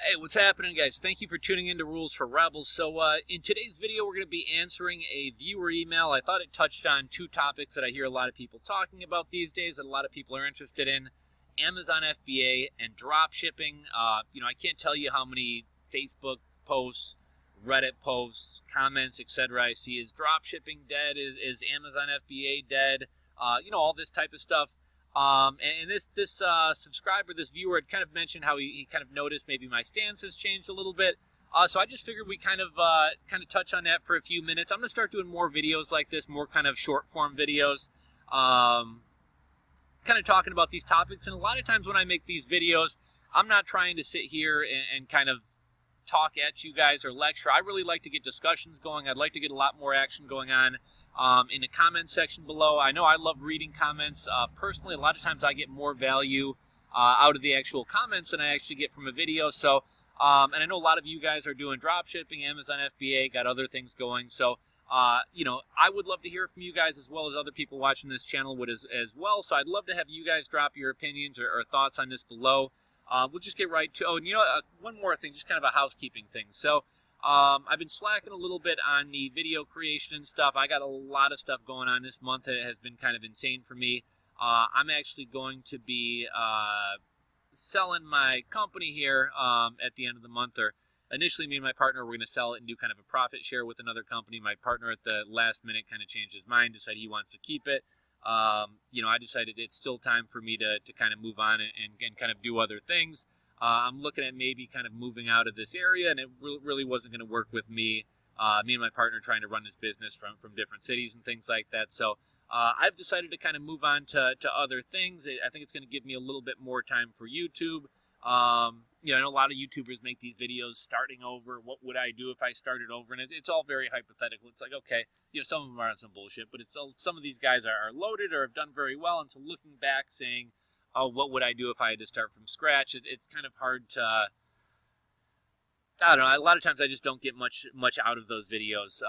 Hey, what's happening, guys? Thank you for tuning in to Rules for Rebels. So in today's video, we're going to be answering a viewer email. I thought it touched on two topics that I hear a lot of people talking about these days that a lot of people are interested in: Amazon FBA and drop shipping. I can't tell you how many Facebook posts, Reddit posts, comments, etc. I see. Is drop shipping dead? Is Amazon FBA dead? All this type of stuff. And this subscriber, this viewer, had kind of mentioned how he kind of noticed maybe my stance has changed a little bit. So I just figured we kind of touch on that for a few minutes. I'm going to start doing more videos like this, more kind of short form videos, kind of talking about these topics. And a lot of times when I make these videos, I'm not trying to sit here and kind of talk at you guys or lecture. I really like to get discussions going. I'd like to get a lot more action going on in the comment section below. I know I love reading comments. Personally, a lot of times I get more value out of the actual comments than I actually get from a video. So, and I know a lot of you guys are doing drop shipping, Amazon FBA, got other things going. So, I would love to hear from you guys as well as other people watching this channel would as well. So I'd love to have you guys drop your opinions or thoughts on this below. We'll just get right to, one more thing, just kind of a housekeeping thing. So, I've been slacking a little bit on the video creation and stuff. I got a lot of stuff going on this month. It has been kind of insane for me. I'm actually going to be selling my company here at the end of the month. Or initially, me and my partner were going to sell it and do kind of a profit share with another company. My partner at the last minute kind of changed his mind, decided he wants to keep it. I decided it's still time for me to kind of move on and kind of do other things. I'm looking at maybe kind of moving out of this area, and it really wasn't going to work with me and my partner trying to run this business from different cities and things like that. So I've decided to kind of move on to other things. I think it's going to give me a little bit more time for YouTube. I know a lot of YouTubers make these videos starting over. What would I do if I started over? And it's all very hypothetical. It's like, okay, some of them are on some bullshit, but it's some of these guys are loaded or have done very well. And so looking back saying, oh, what would I do if I had to start from scratch? It's kind of hard to, I don't know, a lot of times I just don't get much out of those videos.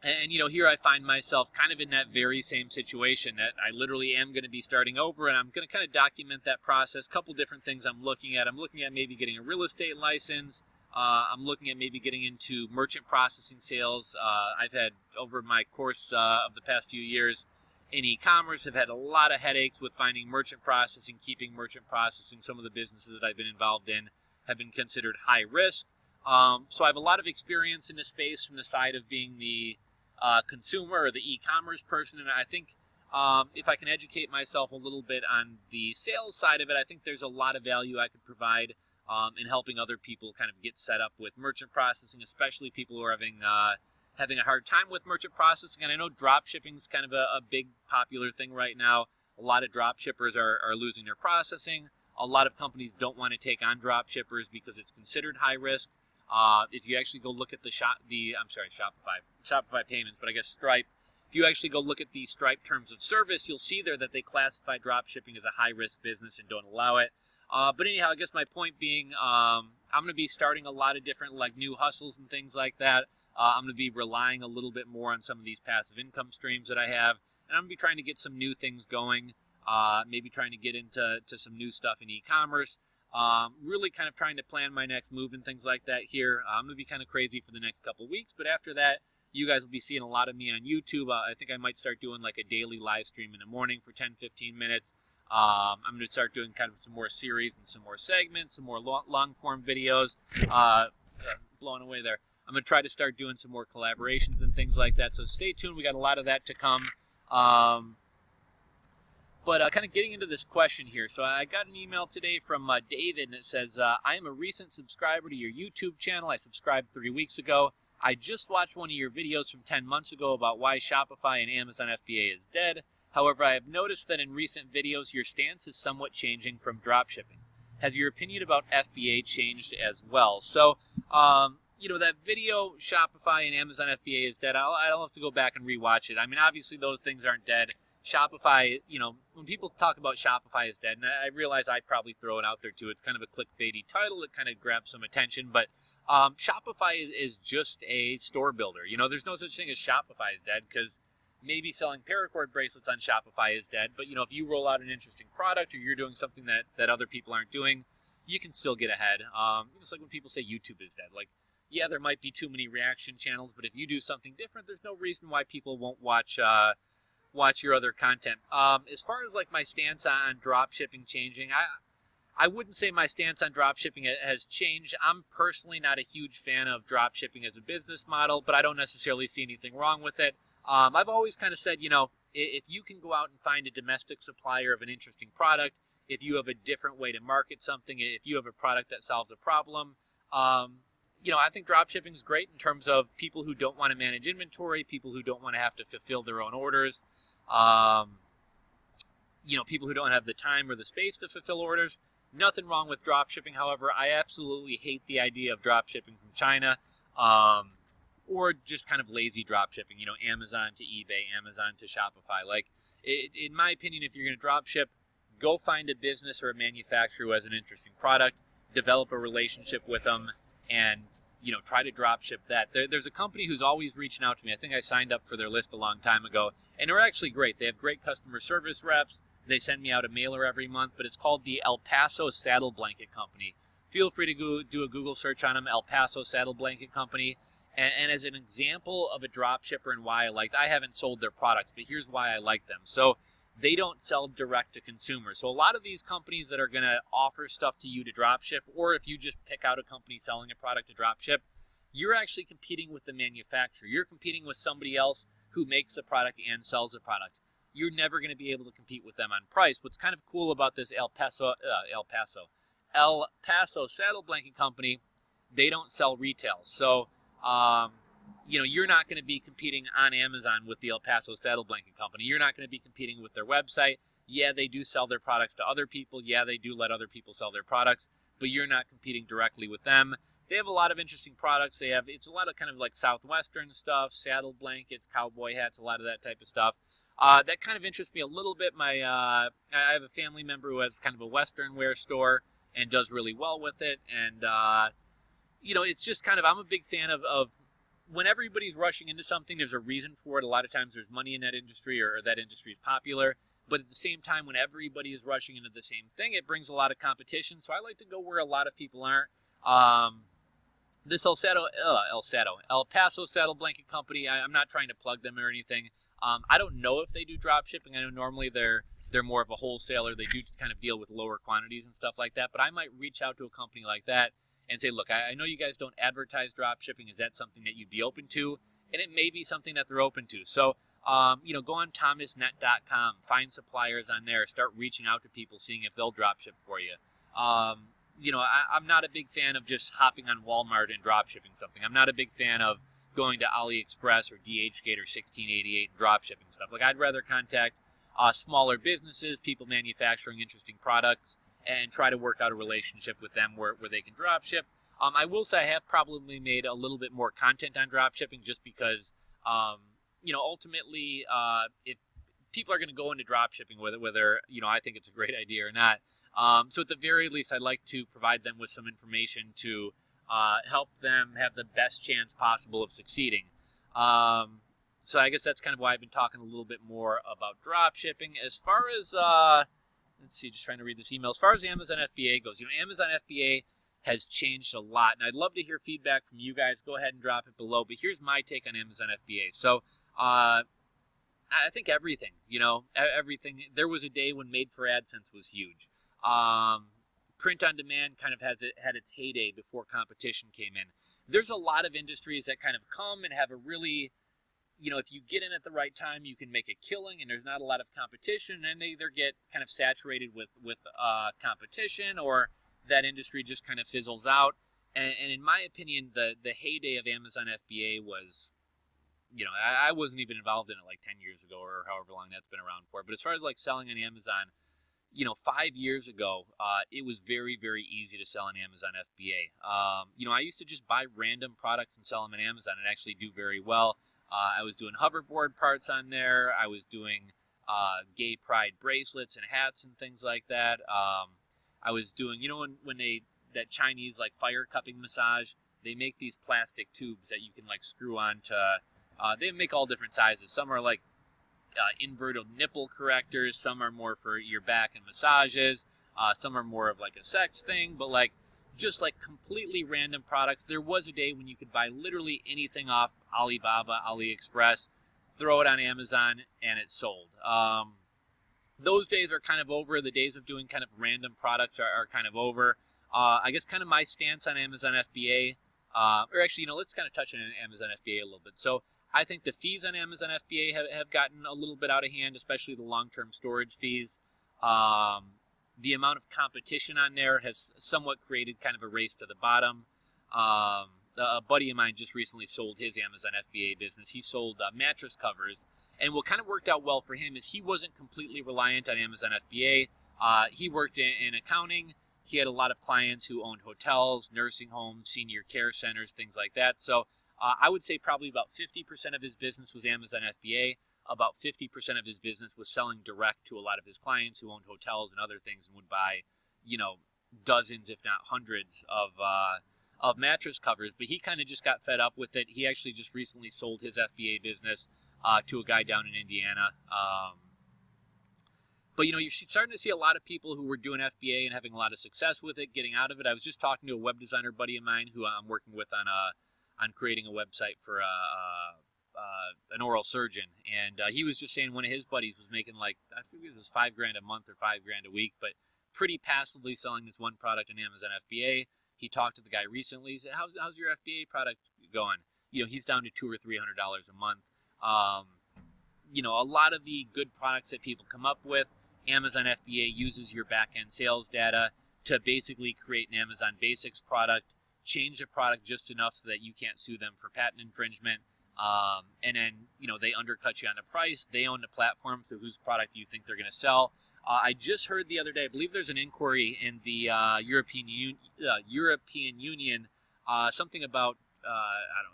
And here I find myself kind of in that very same situation that I literally am going to be starting over, and I'm going to kind of document that process. A couple different things I'm looking at. I'm looking at maybe getting a real estate license. I'm looking at maybe getting into merchant processing sales. I've had, over my course of the past few years, in e-commerce, have had a lot of headaches with finding merchant processing, keeping merchant processing. Some of the businesses that I've been involved in have been considered high risk. So I have a lot of experience in the space from the side of being the consumer or the e-commerce person, and I think if I can educate myself a little bit on the sales side of it, I think there's a lot of value I could provide in helping other people kind of get set up with merchant processing, especially people who are having a hard time with merchant processing. And I know drop shipping is kind of a big popular thing right now. A lot of drop shippers are losing their processing. A lot of companies don't want to take on drop shippers because it's considered high risk. If you actually go look at Shopify payments, but I guess Stripe, if you actually go look at the Stripe terms of service, you'll see there that they classify drop shipping as a high risk business and don't allow it. But anyhow, I guess my point being, I'm going to be starting a lot of different new hustles and things like that. I'm going to be relying a little bit more on some of these passive income streams that I have, and I'm going to be trying to get some new things going, maybe trying to get into some new stuff in e-commerce, really kind of trying to plan my next move and things like that here. I'm going to be kind of crazy for the next couple weeks, but after that, you guys will be seeing a lot of me on YouTube. I think I might start doing like a daily live stream in the morning for 10-15 minutes. I'm going to start doing kind of some more series and some more segments, some more long-form videos. Blowing away there. I'm going to try to start doing some more collaborations and things like that. So stay tuned. We got a lot of that to come. But kind of getting into this question here. So I got an email today from David, and it says, I am a recent subscriber to your YouTube channel. I subscribed 3 weeks ago. I just watched one of your videos from 10 months ago about why Shopify and Amazon FBA is dead. However, I have noticed that in recent videos, your stance is somewhat changing from dropshipping. Has your opinion about FBA changed as well? So, that video, Shopify and Amazon FBA is dead. I'll have to go back and rewatch it. I mean, obviously those things aren't dead. Shopify, when people talk about Shopify is dead, and I realize I probably throw it out there too. It's kind of a clickbaity title. It kind of grabs some attention, but Shopify is just a store builder. There's no such thing as Shopify is dead, because maybe selling paracord bracelets on Shopify is dead, but if you roll out an interesting product or you're doing something that other people aren't doing, you can still get ahead. It's like when people say YouTube is dead. Like, yeah, there might be too many reaction channels, but if you do something different, there's no reason why people won't watch your other content. As far as like my stance on drop shipping changing, I wouldn't say my stance on drop shipping has changed. I'm personally not a huge fan of drop shipping as a business model, but I don't necessarily see anything wrong with it. I've always kind of said, you know, if you can go out and find a domestic supplier of an interesting product, if you have a different way to market something, if you have a product that solves a problem, you know, I think drop shipping is great in terms of people who don't want to manage inventory, people who don't want to have to fulfill their own orders, you know, people who don't have the time or the space to fulfill orders. Nothing wrong with drop shipping. However, I absolutely hate the idea of drop shipping from China, or just kind of lazy drop shipping, you know, Amazon to eBay, Amazon to Shopify. Like, in my opinion, if you're going to drop ship, go find a business or a manufacturer who has an interesting product, develop a relationship with them, and, you know, try to drop ship that. There's a company who's always reaching out to me. I think I signed up for their list a long time ago, and they're actually great. They have great customer service reps. They send me out a mailer every month, but it's called the El Paso Saddle Blanket Company. Feel free to go do a Google search on them, El Paso Saddle Blanket Company. And as an example of a drop shipper and why I haven't sold their products, but here's why I like them. So they don't sell direct to consumers. So a lot of these companies that are going to offer stuff to you to drop ship, or if you just pick out a company selling a product to drop ship, you're actually competing with the manufacturer. You're competing with somebody else who makes the product and sells the product. You're never going to be able to compete with them on price. What's kind of cool about this El Paso Saddle Blanket Company, they don't sell retail. So, you know, you're not going to be competing on Amazon with the El Paso Saddle Blanket Company. You're not going to be competing with their website. Yeah, they do sell their products to other people. Yeah, they do let other people sell their products, but you're not competing directly with them. They have a lot of interesting products. It's a lot of kind of like Southwestern stuff, saddle blankets, cowboy hats, a lot of that type of stuff. That kind of interests me a little bit. I have a family member who has kind of a Western wear store and does really well with it. And, you know, it's just kind of, I'm a big fan of when everybody's rushing into something, there's a reason for it. A lot of times there's money in that industry, or that industry is popular. But at the same time, when everybody is rushing into the same thing, it brings a lot of competition. So I like to go where a lot of people aren't. This El Paso Saddle Blanket Company, I'm not trying to plug them or anything. I don't know if they do drop shipping. I know normally they're more of a wholesaler. They do kind of deal with lower quantities and stuff like that. But I might reach out to a company like that and say, look, I know you guys don't advertise drop shipping. Is that something that you'd be open to? And it may be something that they're open to. So, you know, go on thomasnet.com, find suppliers on there, start reaching out to people, seeing if they'll drop ship for you. You know, I'm not a big fan of just hopping on Walmart and drop shipping something. I'm not a big fan of going to AliExpress or DHgate or 1688 and drop shipping stuff. Like, I'd rather contact smaller businesses, people manufacturing interesting products, and try to work out a relationship with them where they can drop ship. I will say I have probably made a little bit more content on drop shipping just because, you know, ultimately, if people are going to go into drop shipping, whether, you know, I think it's a great idea or not. So at the very least, I'd like to provide them with some information to help them have the best chance possible of succeeding. So I guess that's kind of why I've been talking a little bit more about drop shipping. As far as, let's see, just trying to read this email. As far as Amazon FBA goes, you know, Amazon FBA has changed a lot, and I'd love to hear feedback from you guys. Go ahead and drop it below. But here's my take on Amazon FBA. So I think everything, you know, everything. There was a day when Made for AdSense was huge. Print on demand kind of had its heyday before competition came in. There's a lot of industries that kind of come and have a really, you know, if you get in at the right time, you can make a killing, and there's not a lot of competition, and they either get kind of saturated with competition, or that industry just kind of fizzles out. And in my opinion, the heyday of Amazon FBA was, you know, I wasn't even involved in it like 10 years ago or however long that's been around for. But as far as like selling on Amazon, you know, 5 years ago, it was very, very easy to sell on Amazon FBA. You know, I used to just buy random products and sell them on Amazon and actually do very well. I was doing hoverboard parts on there. I was doing gay pride bracelets and hats and things like that. I was doing, you know, when that Chinese like fire cupping massage, they make these plastic tubes that you can like screw on to, they make all different sizes. Some are like inverted nipple correctors, some are more for your back and massages. Some are more of like a sex thing, but like just like completely random products. There was a day when you could buy literally anything off Alibaba, AliExpress, throw it on Amazon, and it's sold. Those days are kind of over. The days of doing kind of random products are kind of over. I guess kind of my stance on Amazon FBA, or actually, let's kind of touch on Amazon FBA a little bit. So I think the fees on Amazon FBA have gotten a little bit out of hand, especially the long-term storage fees. The amount of competition on there has somewhat created kind of a race to the bottom. A buddy of mine just recently sold his Amazon FBA business. He sold mattress covers, and what kind of worked out well for him is he wasn't completely reliant on Amazon FBA. He worked in accounting. He had a lot of clients who owned hotels, nursing homes, senior care centers, things like that. So I would say probably about 50% of his business was Amazon FBA. About 50% of his business was selling direct to a lot of his clients who owned hotels and other things and would buy, dozens, if not hundreds of mattress covers. But he kind of just got fed up with it. He actually just recently sold his FBA business to a guy down in Indiana. But, you're starting to see a lot of people who were doing FBA and having a lot of success with it, getting out of it. I was just talking to a web designer buddy of mine who I'm working with on creating a website for an oral surgeon. And he was just saying one of his buddies was making like, I think it was $5,000 a month or $5,000 a week, but pretty passively selling this one product on Amazon FBA. He talked to the guy recently. He said, how's your FBA product going? He's down to $200 or $300 a month. A lot of the good products that people come up with, Amazon FBA uses your back-end sales data to basically create an Amazon Basics product, change the product just enough so that you can't sue them for patent infringement, and then, they undercut you on the price. They own the platform, so whose product do you think they're going to sell? I just heard the other day, I believe there's an inquiry in the European Union, something about,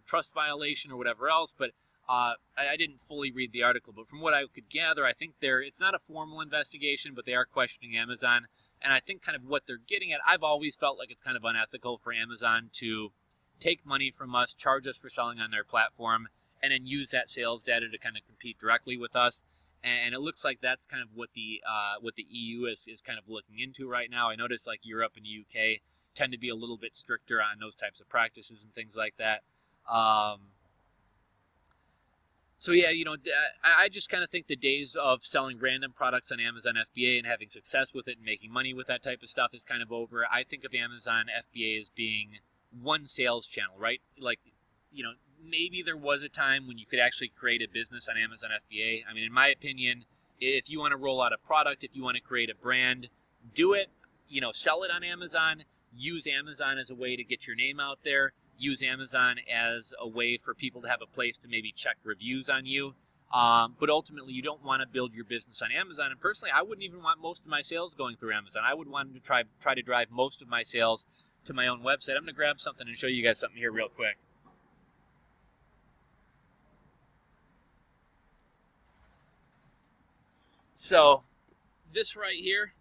trust violation or whatever else, but I didn't fully read the article, but from what I could gather, I think it's not a formal investigation, but they are questioning Amazon. And I think kind of what they're getting at, I've always felt like it's kind of unethical for Amazon to take money from us, charge us for selling on their platform, and then use that sales data to kind of compete directly with us. And it looks like that's kind of what the EU is kind of looking into right now. I noticed like Europe and the UK tend to be a little bit stricter on those types of practices and things like that. So yeah, I just kind of think the days of selling random products on Amazon FBA and having success with it and making money with that type of stuff is kind of over. I think of Amazon FBA as being one sales channel, right? Like, maybe there was a time when you could actually create a business on Amazon FBA. I mean, in my opinion, if you want to roll out a product, if you want to create a brand, do it, sell it on Amazon, use Amazon as a way to get your name out there. Use Amazon as a way for people to have a place to maybe check reviews on you. But ultimately, you don't want to build your business on Amazon. And personally, I wouldn't even want most of my sales going through Amazon. I would want to try to drive most of my sales to my own website. I'm going to grab something and show you guys something here real quick. So this right here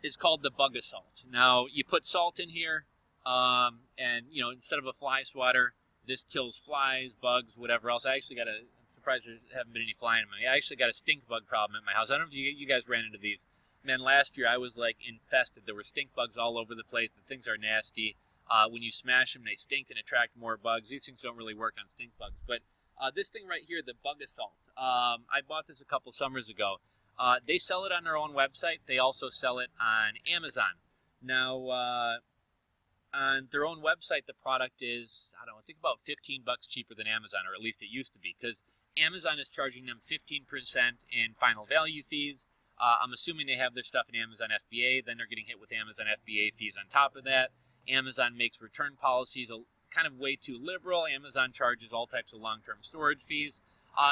is called the bug assault. Now, you put salt in here, and, instead of a fly swatter, this kills flies, bugs, whatever else. I'm surprised there haven't been any flying in my. I actually got a stink bug problem at my house. I don't know if you guys ran into these. Man, last year I was, infested. There were stink bugs all over the place. The things are nasty. When you smash them, they stink and attract more bugs. These things don't really work on stink bugs. But this thing right here, the bug assault, I bought this a couple summers ago. They sell it on their own website. They also sell it on Amazon. Now, on their own website, the product is, I think about $15 cheaper than Amazon, or at least it used to be, because Amazon is charging them 15% in final value fees. I'm assuming they have their stuff in Amazon FBA. Then they're getting hit with Amazon FBA fees on top of that. Amazon makes return policies kind of way too liberal. Amazon charges all types of long-term storage fees.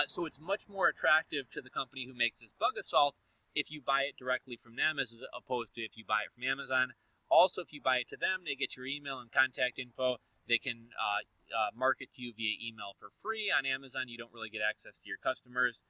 So it's much more attractive to the company who makes this bug assault if you buy it directly from them as opposed to if you buy it from Amazon. Also, if you buy it to them, they get your email and contact info. They can market to you via email for free. On Amazon, you don't really get access to your customers.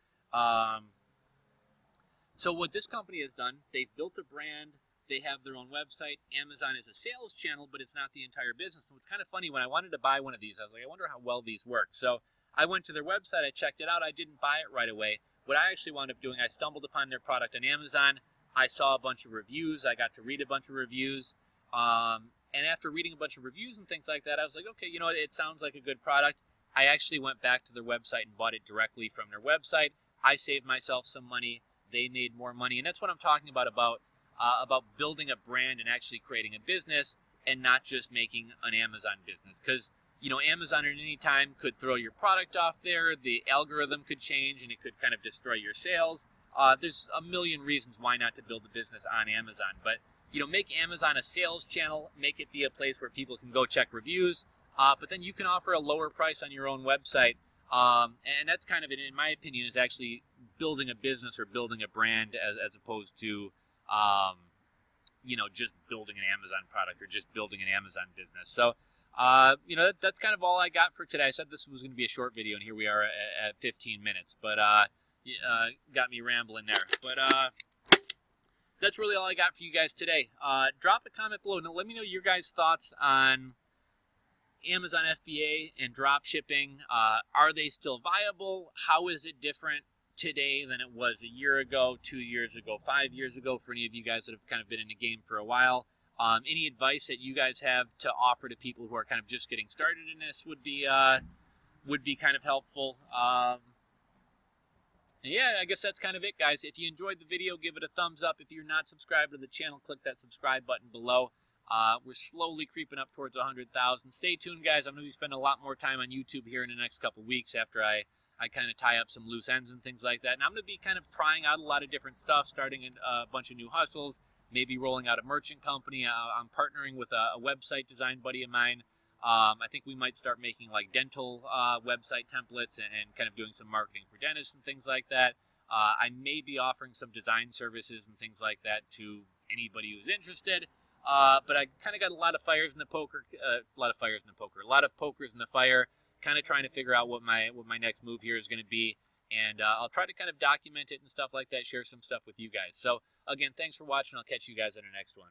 So what this company has done, they've built a brand. They have their own website. Amazon is a sales channel, but it's not the entire business. So it's kind of funny. When I wanted to buy one of these, I was like, I wonder how well these work. So I went to their website, I checked it out, I didn't buy it right away. what I actually wound up doing, I stumbled upon their product on Amazon. I saw a bunch of reviews. I got to read a bunch of reviews. And after reading a bunch of reviews and things like that, I was like, okay, you know what, it sounds like a good product. I actually went back to their website and bought it directly from their website. I saved myself some money. They made more money. And that's what I'm talking about building a brand and actually creating a business and not just making an Amazon business. Because, you know, Amazon at any time could throw your product off there. The algorithm could change and it could kind of destroy your sales. There's a million reasons why not to build a business on Amazon. But, you know, make Amazon a sales channel. Make it be a place where people can go check reviews. But then you can offer a lower price on your own website. And that's kind of it, in my opinion, is actually building a business or building a brand as opposed to, you know, just building an Amazon product or just building an Amazon business. So, you know, that's kind of all I got for today. I said this was going to be a short video, and here we are at 15 minutes. But got me rambling there. But that's really all I got for you guys today. Drop a comment below. Now, let me know your guys' thoughts on Amazon FBA and drop shipping. Are they still viable? How is it different today than it was a year ago, 2 years ago, 5 years ago, for any of you guys that have kind of been in the game for a while? Any advice that you guys have to offer to people who are kind of just getting started in this would be kind of helpful. Yeah, I guess that's kind of it, guys. If you enjoyed the video, give it a thumbs up. If you're not subscribed to the channel, click that subscribe button below. We're slowly creeping up towards 100,000. Stay tuned, guys. I'm going to be spending a lot more time on YouTube here in the next couple weeks after I kind of tie up some loose ends and things like that. And I'm going to be kind of trying out a lot of different stuff, starting a bunch of new hustles, maybe rolling out a merchant company. I'm partnering with a website design buddy of mine. I think we might start making like dental website templates and kind of doing some marketing for dentists and things like that. I may be offering some design services and things like that to anybody who's interested. But I kind of got a lot of pokers in the fire, kind of trying to figure out what my next move here is going to be. And I'll try to kind of document it and stuff like that, share some stuff with you guys. So again, thanks for watching. I'll catch you guys in the next one.